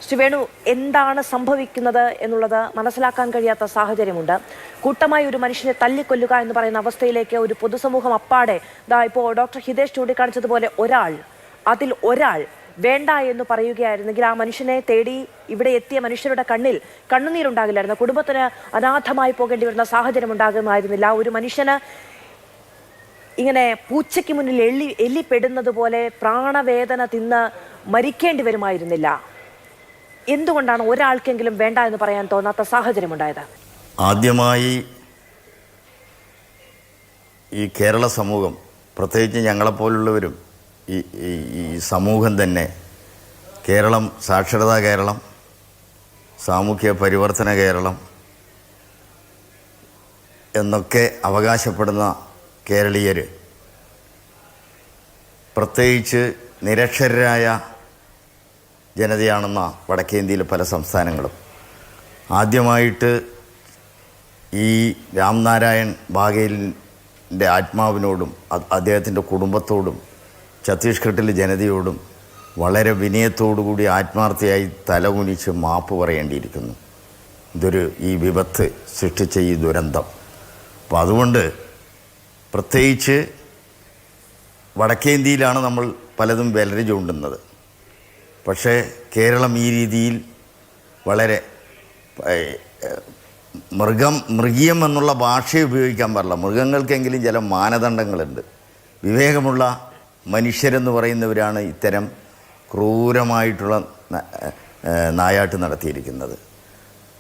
ശ്രീ വേണു, എന്താണ് സംഭവിക്കുന്നത് എന്നുള്ളത് മനസ്സിലാക്കാൻ കഴിയാത്ത സാഹചര്യമുണ്ട്. കൂട്ടമായി ഒരു മനുഷ്യനെ തല്ലിക്കൊല്ലുക എന്ന് പറയുന്ന അവസ്ഥയിലേക്ക് ഒരു പൊതുസമൂഹം അപ്പാടെ ഇപ്പോൾ ഡോക്ടർ ഹിതേഷ് ചൂണ്ടിക്കാണിച്ചതുപോലെ അതിൽ ഒരാൾ വേണ്ട എന്ന് പറയുകയായിരുന്നെങ്കിൽ ആ മനുഷ്യനെ തേടി ഇവിടെ എത്തിയ മനുഷ്യരുടെ കണ്ണിൽ കണ്ണുനീരുണ്ടാകില്ലായിരുന്നു. കുടുംബത്തിന് അനാഥമായി പോകേണ്ടി വരുന്ന സാഹചര്യം ഉണ്ടാകുമായിരുന്നില്ല. ഒരു മനുഷ്യന് ഇങ്ങനെ പൂച്ചയ്ക്ക് മുന്നിൽ എല്ലിപ്പെടുന്നത് പോലെ പ്രാണവേദന തിന്ന് മരിക്കേണ്ടി വരുമായിരുന്നില്ല. എന്തുകൊണ്ടാണ് ഒരാൾക്കെങ്കിലും വേണ്ട എന്ന് പറയാൻ തോന്നാത്ത സാഹചര്യം ഉണ്ടായത്? ആദ്യമായി ഈ കേരള സമൂഹം, പ്രത്യേകിച്ച് ഞങ്ങളെപ്പോലുള്ളവരും ഈ സമൂഹം തന്നെ, കേരളം സാക്ഷരതാ കേരളം, സാമൂഹ്യ പരിവർത്തന കേരളം എന്നൊക്കെ അവകാശപ്പെടുന്ന കേരളീയർ, പ്രത്യേകിച്ച് നിരക്ഷരരായ ജനതയാണെന്ന വടക്കേന്ത്യയിലെ പല സംസ്ഥാനങ്ങളും ആദ്യമായിട്ട് ഈ രാംനാരായൺ ബാഗേലിൻ്റെ ആത്മാവിനോടും അദ്ദേഹത്തിൻ്റെ കുടുംബത്തോടും ഛത്തീസ്ഗഡിലെ ജനതയോടും വളരെ വിനയത്തോടുകൂടി ആത്മാർത്ഥയായി തലകുനിച്ച് മാപ്പ് പറയേണ്ടിയിരിക്കുന്നു. ഈ വിപത്ത് സൃഷ്ടിച്ച ഈ ദുരന്തം. അപ്പോൾ അതുകൊണ്ട് പ്രത്യേകിച്ച് വടക്കേന്ത്യയിലാണ് നമ്മൾ പലതും വിലരി ചൂണ്ടുന്നത്. പക്ഷേ കേരളം ഈ രീതിയിൽ വളരെ മൃഗീയം എന്നുള്ള ഭാഷയെ ഉപയോഗിക്കാൻ പാടില്ല. മൃഗങ്ങൾക്കെങ്കിലും ചില മാനദണ്ഡങ്ങളുണ്ട്. വിവേകമുള്ള മനുഷ്യരെന്ന് പറയുന്നവരാണ് ഇത്തരം ക്രൂരമായിട്ടുള്ള നായാട്ട് നടത്തിയിരിക്കുന്നത്.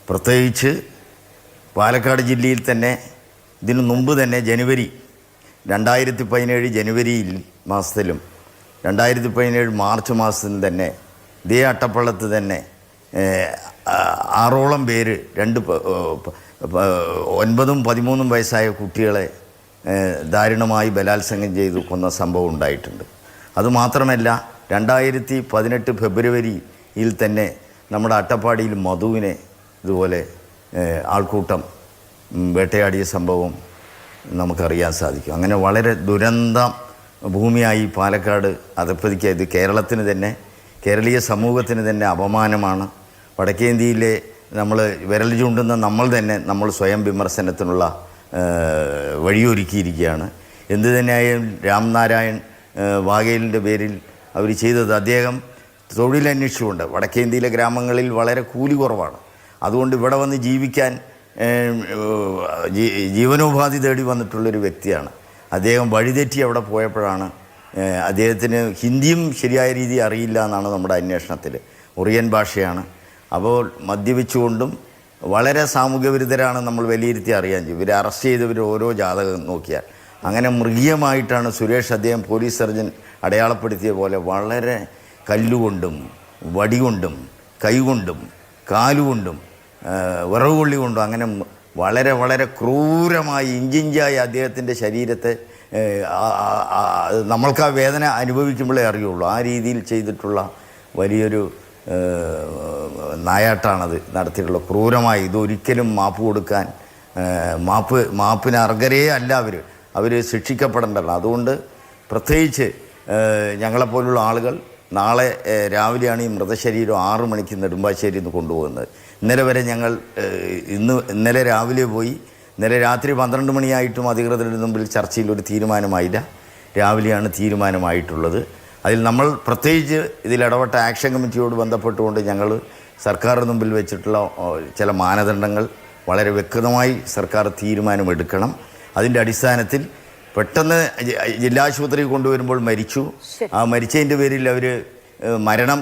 പ്രത്യേകിച്ച് പാലക്കാട് ജില്ലയിൽ തന്നെ ഇതിനു മുമ്പ് തന്നെ 2017 ജനുവരിയിൽ മാസത്തിലും 2017 മാർച്ച് മാസത്തിലും തന്നെ ഇതേ അട്ടപ്പള്ളത്ത് തന്നെ 6ഓളം പേര് 9ഉം 13ഉം വയസ്സായ കുട്ടികളെ ദാരുണമായി ബലാത്സംഗം ചെയ്തു കൊന്ന സംഭവം ഉണ്ടായിട്ടുണ്ട്. അതുമാത്രമല്ല 2018 ഫെബ്രുവരിയിൽ തന്നെ നമ്മുടെ അട്ടപ്പാടിയിൽ മധുവിനെ ഇതുപോലെ ആൾക്കൂട്ടം വേട്ടയാടിയ സംഭവം നമുക്കറിയാൻ സാധിക്കും. അങ്ങനെ വളരെ ദുരന്ത ഭൂമിയായി പാലക്കാട് അതപ്പതിക്കുക. ഇത് കേരളത്തിന് തന്നെ, കേരളീയ സമൂഹത്തിന് തന്നെ അപമാനമാണ്. വടക്കേന്ത്യയിലെ നമ്മൾ വിരൽ ചൂണ്ടുന്ന നമ്മൾ സ്വയം വിമർശനത്തിനുള്ള വഴിയൊരുക്കിയിരിക്കുകയാണ്. എന്തു തന്നെയായാലും രാംനാരായൺ ബാഗേലിൻ്റെ പേരിൽ അവർ ചെയ്തത്, അദ്ദേഹം തൊഴിലന്വേഷിച്ചുകൊണ്ട്, വടക്കേന്ത്യയിലെ ഗ്രാമങ്ങളിൽ വളരെ കൂലി കുറവാണ്, അതുകൊണ്ട് ഇവിടെ വന്ന് ജീവിക്കാൻ ജീവനോപാധി തേടി വന്നിട്ടുള്ളൊരു വ്യക്തിയാണ്. അദ്ദേഹം വഴിതെറ്റി അവിടെ പോയപ്പോഴാണ് അദ്ദേഹത്തിന് ഹിന്ദിയും ശരിയായ രീതി അറിയില്ല എന്നാണ് നമ്മുടെ അന്വേഷണത്തിൽ. ഒറിയൻ ഭാഷയാണ്. അപ്പോൾ മദ്യപിച്ചുകൊണ്ടും വളരെ സാമൂഹ്യ വിരുദ്ധരാണ് നമ്മൾ വിലയിരുത്തി അറിയാൻ ചെയ്യും. ഇവരെ അറസ്റ്റ് ചെയ്തവർ ഓരോ ജാതകം നോക്കിയാൽ അങ്ങനെ മൃഗീയമായിട്ടാണ് സുരേഷ് അദ്ദേഹം പോലീസ് സർജൻ അടയാളപ്പെടുത്തിയ പോലെ വളരെ കല്ലുകൊണ്ടും വടികൊണ്ടും കൈകൊണ്ടും കാലുകൊണ്ടും വിറവുകൊള്ളി കൊണ്ടും അങ്ങനെ വളരെ വളരെ ക്രൂരമായി ഇഞ്ചിഞ്ചായി അദ്ദേഹത്തിൻ്റെ ശരീരത്തെ നമ്മൾക്ക് ആ വേദന അനുഭവിക്കുമ്പോഴേ അറിയുള്ളൂ. ആ രീതിയിൽ ചെയ്തിട്ടുള്ള വലിയൊരു നായാട്ടാണത് നടത്തിയിട്ടുള്ള ക്രൂരമായി. ഇതൊരിക്കലും മാപ്പ് കൊടുക്കാൻ മാപ്പിന് അർഹരേ അല്ല അവർ ശിക്ഷിക്കപ്പെടേണ്ടല്ല. അതുകൊണ്ട് പ്രത്യേകിച്ച് ഞങ്ങളെപ്പോലുള്ള ആളുകൾ നാളെ രാവിലെയാണ് ഈ മൃതശരീരം 6 മണിക്ക് നെടുമ്പാശ്ശേരിയിൽ നിന്ന് കൊണ്ടുപോകുന്നത്. ഇന്നലെ വരെ ഞങ്ങൾ ഇന്നലെ രാവിലെ പോയി, ഇന്നലെ രാത്രി 12 മണിയായിട്ടും അധികൃതരുടെ മുമ്പിൽ ചർച്ചയിൽ ഒരു തീരുമാനമായില്ല. രാവിലെയാണ് തീരുമാനമായിട്ടുള്ളത്. അതിൽ നമ്മൾ പ്രത്യേകിച്ച് ഇതിലിടപെട്ട ആക്ഷൻ കമ്മിറ്റിയോട് ബന്ധപ്പെട്ടുകൊണ്ട് ഞങ്ങൾ സർക്കാരിന് മുമ്പിൽ വെച്ചിട്ടുള്ള ചില മാനദണ്ഡങ്ങൾ വളരെ വ്യക്തമായി സർക്കാർ തീരുമാനമെടുക്കണം. അതിൻ്റെ അടിസ്ഥാനത്തിൽ പെട്ടെന്ന് ജില്ലാശുപത്രിയിൽ കൊണ്ടുവരുമ്പോൾ മരിച്ചു. ആ മരിച്ചതിൻ്റെ പേരിൽ അവർ മരണം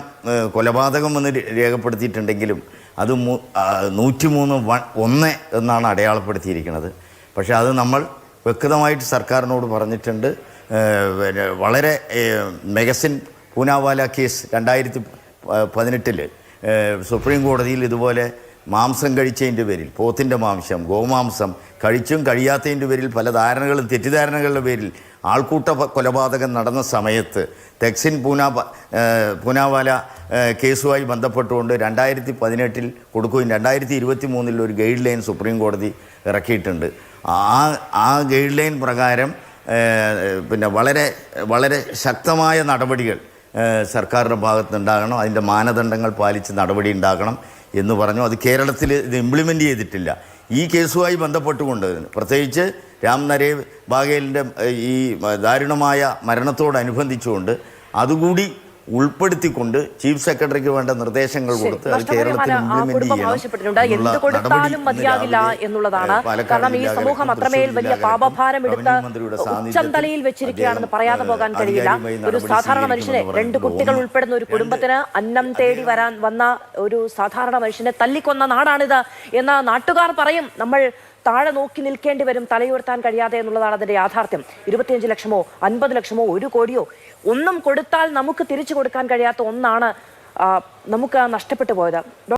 കൊലപാതകം എന്ന് രേഖപ്പെടുത്തിയിട്ടുണ്ടെങ്കിലും അത് 103(1) എന്നാണ് അടയാളപ്പെടുത്തിയിരിക്കുന്നത്. പക്ഷേ അത് നമ്മൾ വ്യക്തമായിട്ട് സർക്കാരിനോട് പറഞ്ഞിട്ടുണ്ട്. വളരെ മെഗസിൻ പൂനാവാല കേസ് 2018 സുപ്രീം കോടതിയിൽ ഇതുപോലെ മാംസം കഴിച്ചതിൻ്റെ പേരിൽ, പോത്തിൻ്റെ മാംസം, ഗോമാംസം കഴിച്ചും കഴിയാത്തതിൻ്റെ പേരിൽ പല ധാരണകളും തെറ്റിദ്ധാരണകളുടെ പേരിൽ ആൾക്കൂട്ട കൊലപാതകം നടന്ന സമയത്ത് തെക്സിൻ പൂനാവാല കേസുമായി ബന്ധപ്പെട്ടുകൊണ്ട് 2018 കൊടുക്കുകയും 2023 ഒരു ഗൈഡ് ലൈൻ സുപ്രീം കോടതി ഇറക്കിയിട്ടുണ്ട്. ആ ഗൈഡ് ലൈൻ പ്രകാരം പിന്നെ വളരെ വളരെ ശക്തമായ നടപടികൾ സർക്കാരിൻ്റെ ഭാഗത്ത് ഉണ്ടാകണം, അതിൻ്റെ മാനദണ്ഡങ്ങൾ പാലിച്ച് നടപടി ഉണ്ടാക്കണം എന്ന് പറഞ്ഞു. അത് കേരളത്തിൽ ഇത് ഇംപ്ലിമെൻ്റ് ചെയ്തിട്ടില്ല. ഈ കേസുമായി ബന്ധപ്പെട്ടുകൊണ്ട് പ്രത്യേകിച്ച് രാം നരേവ് ബാഗേലിൻ്റെ ഈ ദാരുണമായ മരണത്തോടനുബന്ധിച്ചുകൊണ്ട് അതുകൂടി ഉൾപ്പെടുത്തിക്കൊണ്ട് ചീഫ് സെക്രട്ടറിക്ക് വേണ്ട നിർദ്ദേശങ്ങൾ കൊടുത്ത് അത് കേരളത്തിൽ ഇംപ്ലിമെന്റ് ചെയ്യണം. മതിയാകില്ല എന്നുള്ളതാണ്. കാരണം ഈ സമൂഹം അത്രമേൽ വലിയ പാപഭാരം എടുത്ത് ഉച്ചം തലയിൽ വെച്ചിരിക്കുകയാണെന്ന് പറയാതെ പോകാൻ കഴിയില്ല. ഒരു സാധാരണ മനുഷ്യനെ, 2 കുട്ടികൾ ഉൾപ്പെടുന്ന ഒരു കുടുംബത്തിന് അന്നം തേടി വന്ന ഒരു സാധാരണ മനുഷ്യനെ തല്ലിക്കൊന്ന നാടാണിത് എന്ന് നാട്ടുകാർ പറയും. നമ്മൾ താഴെ നോക്കി നിൽക്കേണ്ടി വരും, തലയുയർത്താൻ കഴിയാതെ എന്നുള്ളതാണ് അതിന്റെ യാഥാർത്ഥ്യം. 25 ലക്ഷമോ 50 ലക്ഷമോ 1 കോടിയോ ഒന്നും കൊടുത്താൽ നമുക്ക് തിരിച്ചു കൊടുക്കാൻ കഴിയാത്ത ഒന്നാണ് നമുക്ക് നഷ്ടപ്പെട്ടു പോയത്.